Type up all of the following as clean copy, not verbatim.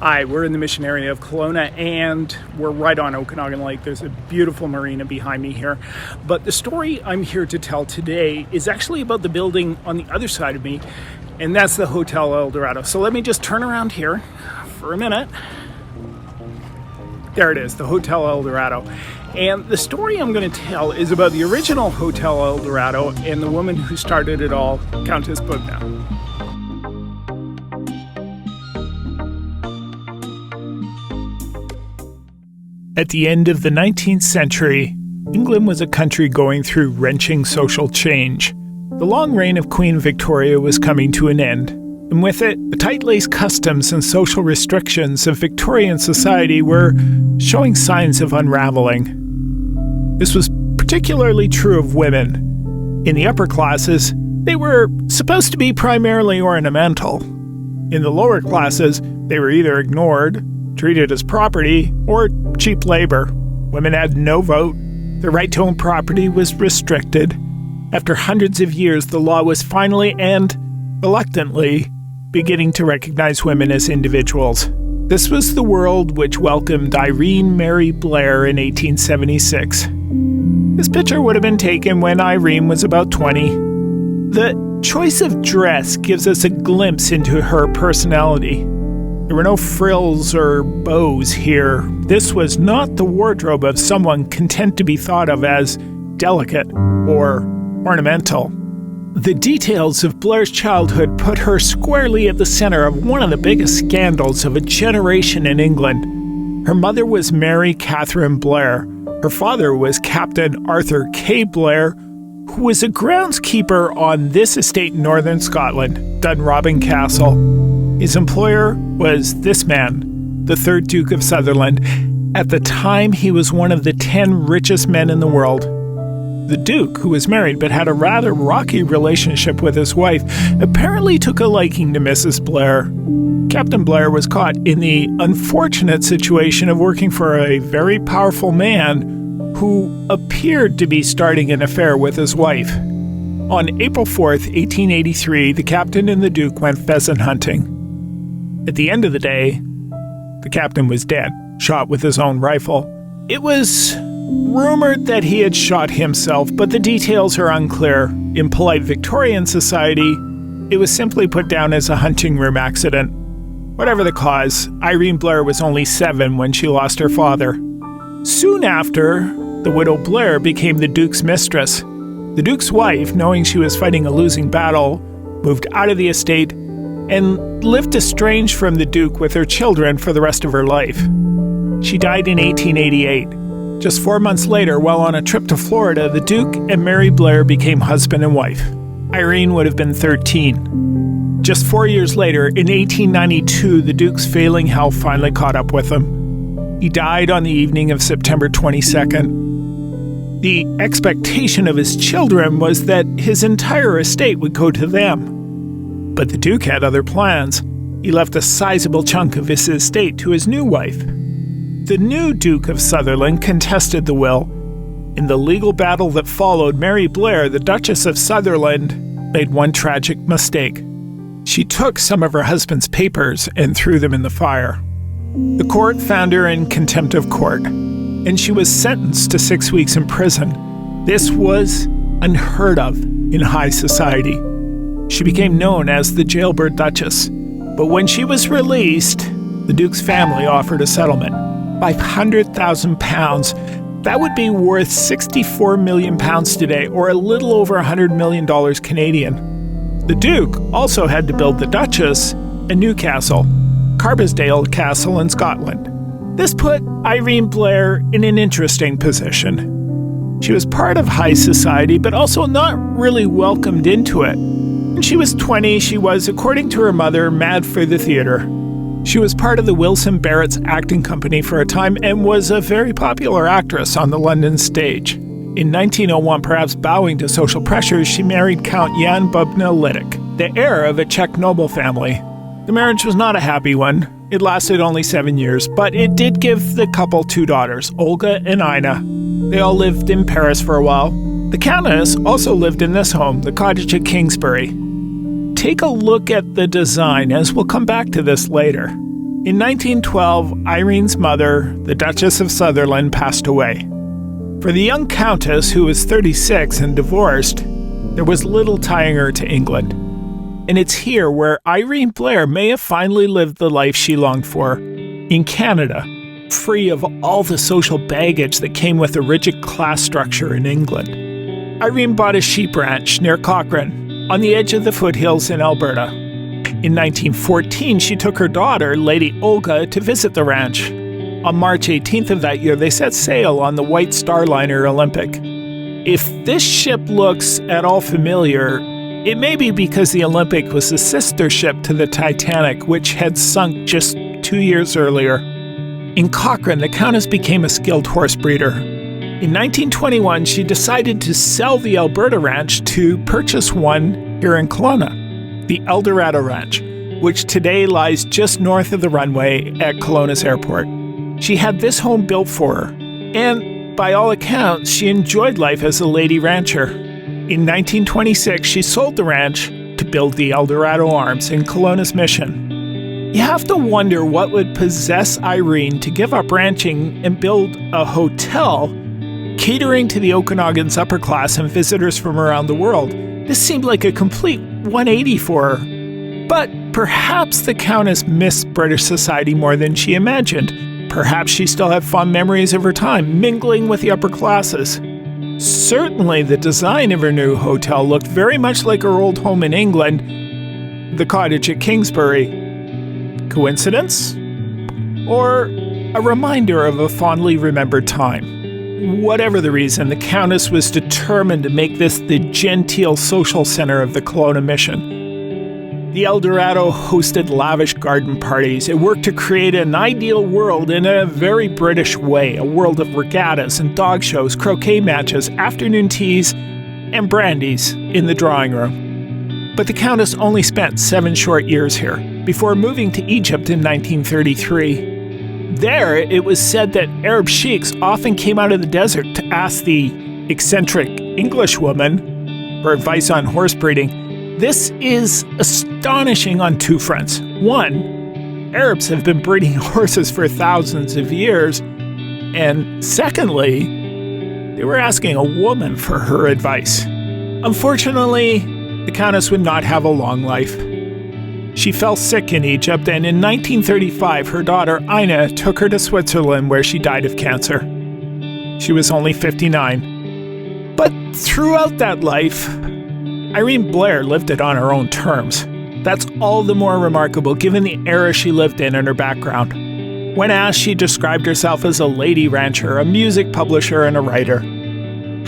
Hi, we're in the mission area of Kelowna and we're right on Okanagan Lake. There's a beautiful marina behind me here. But the story I'm here to tell today is actually about the building on the other side of me, and that's the Hotel Eldorado. So let me just turn around here for a minute. There it is, the Hotel Eldorado. And the story I'm going to tell is about the original Hotel Eldorado and the woman who started it all, Countess Bubna. At the end of the 19th century, England was a country going through wrenching social change. The long reign of Queen Victoria was coming to an end, and with it, the tight-laced customs and social restrictions of Victorian society were showing signs of unraveling. This was particularly true of women. In the upper classes, they were supposed to be primarily ornamental. In the lower classes, they were either ignored, treated as property, or cheap labor. Women had no vote. Their right to own property was restricted. After hundreds of years, the law was finally and reluctantly beginning to recognize women as individuals. This was the world which welcomed Irene Mary Blair in 1876. This picture would have been taken when Irene was about 20. The choice of dress gives us a glimpse into her personality. There were no frills or bows here. This was not the wardrobe of someone content to be thought of as delicate or ornamental. The details of Blair's childhood put her squarely at the center of one of the biggest scandals of a generation in England. Her mother was Mary Catherine Blair. Her father was Captain Arthur K. Blair, who was a groundskeeper on this estate in northern Scotland, Dunrobin Castle. His employer was this man, the 3rd Duke of Sutherland. At the time, he was one of the 10 richest men in the world. The Duke, who was married but had a rather rocky relationship with his wife, apparently took a liking to Mrs. Blair. Captain Blair was caught in the unfortunate situation of working for a very powerful man who appeared to be starting an affair with his wife. On April 4th, 1883, the captain and the Duke went pheasant hunting. At the end of the day, the captain was dead, shot with his own rifle. It was rumored that he had shot himself, but the details are unclear. In polite Victorian society, it was simply put down as a hunting room accident. Whatever the cause, Irene Blair was only 7 when she lost her father. Soon after, the widow Blair became the Duke's mistress. The Duke's wife, knowing she was fighting a losing battle, moved out of the estate and lived estranged from the Duke with her children for the rest of her life. She died in 1888. Just 4 months later, while on a trip to Florida, the Duke and Mary Blair became husband and wife. Irene would have been 13. Just 4 years later, in 1892, the Duke's failing health finally caught up with him. He died on the evening of September 22nd. The expectation of his children was that his entire estate would go to them. But the Duke had other plans. He left a sizable chunk of his estate to his new wife. The new Duke of Sutherland contested the will. In the legal battle that followed, Mary Blair, the Duchess of Sutherland, made one tragic mistake. She took some of her husband's papers and threw them in the fire. The court found her in contempt of court, and she was sentenced to 6 weeks in prison. This was unheard of in high society. She became known as the Jailbird Duchess. But when she was released, the Duke's family offered a settlement. £500,000. That would be worth £64 million today, or a little over $100 million Canadian. The Duke also had to build the Duchess a new castle, Carbisdale Castle in Scotland. This put Irene Blair in an interesting position. She was part of high society, but also not really welcomed into it. When she was 20, she was, according to her mother, mad for the theater. She was part of the Wilson Barrett's acting company for a time and was a very popular actress on the London stage. In 1901, perhaps bowing to social pressures, she married Count Jan Bubna, the heir of a Czech noble family. The marriage was not a happy one. It lasted only 7 years, but it did give the couple 2 daughters, Olga and Ina. They all lived in Paris for a while. The Countess also lived in this home, the cottage at Kingsbury. Take a look at the design, as we'll come back to this later. In 1912, Irene's mother, the Duchess of Sutherland, passed away. For the young Countess, who was 36 and divorced, there was little tying her to England. And it's here where Irene Blair may have finally lived the life she longed for, in Canada, free of all the social baggage that came with a rigid class structure in England. Irene bought a sheep ranch near Cochrane, on the edge of the foothills in Alberta. In 1914, she took her daughter, Lady Olga, to visit the ranch. On March 18th of that year, they set sail on the White Star Liner Olympic. If this ship looks at all familiar, it may be because the Olympic was the sister ship to the Titanic, which had sunk just 2 years earlier. In Cochrane, the Countess became a skilled horse breeder. In 1921, she decided to sell the Alberta ranch to purchase one here in Kelowna, the Eldorado Ranch, which today lies just north of the runway at Kelowna's airport. She had this home built for her, and by all accounts, she enjoyed life as a lady rancher. In 1926, she sold the ranch to build the Eldorado Arms in Kelowna's Mission. You have to wonder what would possess Irene to give up ranching and build a hotel catering to the Okanagan's upper class and visitors from around the world. This seemed like a complete 180 for her. But perhaps the Countess missed British society more than she imagined. Perhaps she still had fond memories of her time mingling with the upper classes. Certainly the design of her new hotel looked very much like her old home in England, the cottage at Kingsbury. Coincidence? Or a reminder of a fondly remembered time? Whatever the reason, the Countess was determined to make this the genteel social center of the Kelowna Mission. The Eldorado hosted lavish garden parties. It worked to create an ideal world in a very British way, a world of regattas and dog shows, croquet matches, afternoon teas, and brandies in the drawing room. But the Countess only spent 7 short years here, before moving to Egypt in 1933. There, it was said that Arab sheiks often came out of the desert to ask the eccentric Englishwoman for advice on horse breeding. This is astonishing on 2 fronts. One, Arabs have been breeding horses for thousands of years. And secondly, they were asking a woman for her advice. Unfortunately, the Countess would not have a long life. She fell sick in Egypt, and in 1935, her daughter Ina took her to Switzerland, where she died of cancer. She was only 59. But throughout that life, Irene Blair lived it on her own terms. That's all the more remarkable given the era she lived in and her background. When asked, she described herself as a lady rancher, a music publisher, and a writer.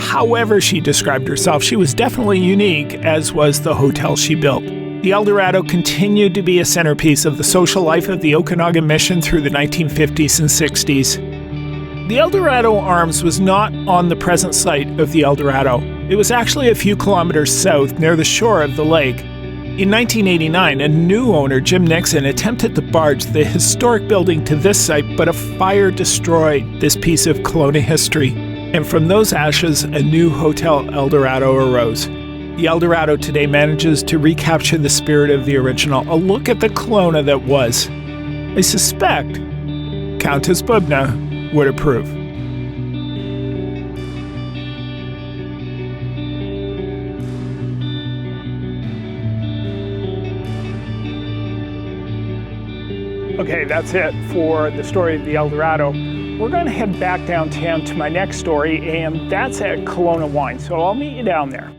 However she described herself, she was definitely unique, as was the hotel she built. The Eldorado continued to be a centerpiece of the social life of the Okanagan Mission through the 1950s and 60s. The Eldorado Arms was not on the present site of the Eldorado. It was actually a few kilometers south, near the shore of the lake. In 1989, a new owner, Jim Nixon, attempted to barge the historic building to this site, but a fire destroyed this piece of Kelowna history. And from those ashes, a new Hotel Eldorado arose. The Eldorado today manages to recapture the spirit of the original, a look at the Kelowna that was. I suspect Countess Bubna would approve. Okay, that's it for the story of the Eldorado. We're going to head back downtown to my next story, and that's at Kelowna Wine, so I'll meet you down there.